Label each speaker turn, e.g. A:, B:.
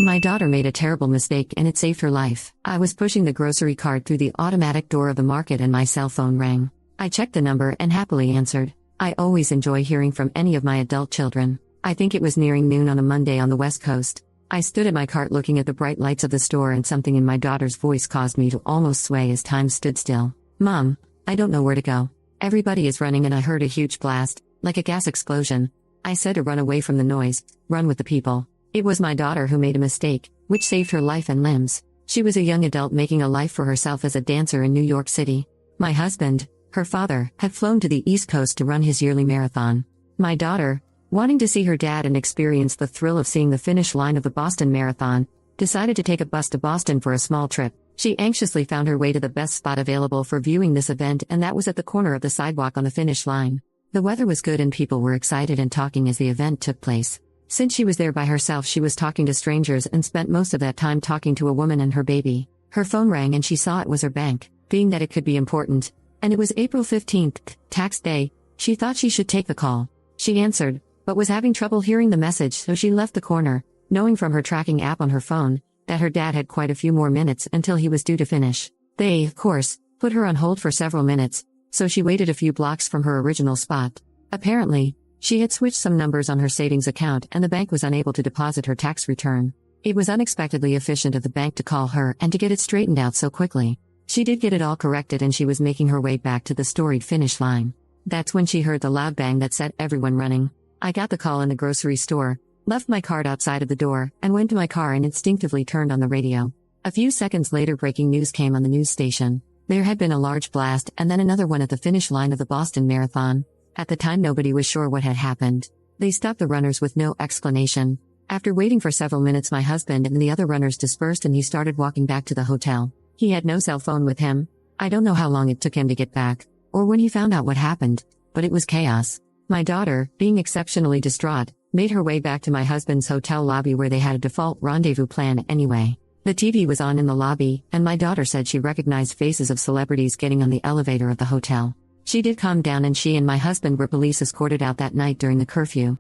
A: My daughter made a terrible mistake and it saved her life. I was pushing the grocery cart through the automatic door of the market and my cell phone rang. I checked the number and happily answered. I always enjoy hearing from any of my adult children. I think it was nearing noon on a Monday on the West Coast. I stood at my cart looking at the bright lights of the store and something in my daughter's voice caused me to almost sway as time stood still. Mom, I don't know where to go. Everybody is running and I heard a huge blast, like a gas explosion. I said to run away from the noise, run with the people. It was my daughter who made a mistake, which saved her life and limbs. She was a young adult making a life for herself as a dancer in New York City. My husband, her father, had flown to the East Coast to run his yearly marathon. My daughter, wanting to see her dad and experience the thrill of seeing the finish line of the Boston Marathon, decided to take a bus to Boston for a small trip. She anxiously found her way to the best spot available for viewing this event, and that was at the corner of the sidewalk on the finish line. The weather was good and people were excited and talking as the event took place. Since she was there by herself, she was talking to strangers and spent most of that time talking to a woman and her baby. Her phone rang and she saw it was her bank, being that it could be important. And it was April 15th, tax day. She thought she should take the call. She answered, but was having trouble hearing the message, so she left the corner, knowing from her tracking app on her phone that her dad had quite a few more minutes until he was due to finish. They, of course, put her on hold for several minutes, so she waited a few blocks from her original spot. Apparently, she had switched some numbers on her savings account and the bank was unable to deposit her tax return. It was unexpectedly efficient of the bank to call her and to get it straightened out so quickly. She did get it all corrected and she was making her way back to the storied finish line. That's when she heard the loud bang that set everyone running. I got the call in the grocery store, left my card outside of the door, and went to my car and instinctively turned on the radio. A few seconds later, breaking news came on the news station. There had been a large blast and then another one at the finish line of the Boston Marathon. At the time, nobody was sure what had happened. They stopped the runners with no explanation. After waiting for several minutes, my husband and the other runners dispersed and he started walking back to the hotel. He had no cell phone with him. I don't know how long it took him to get back, or when he found out what happened, but it was chaos. My daughter, being exceptionally distraught, made her way back to my husband's hotel lobby where they had a default rendezvous plan anyway. The TV was on in the lobby, and my daughter said she recognized faces of celebrities getting on the elevator of the hotel. She did calm down and she and my husband were police escorted out that night during the curfew.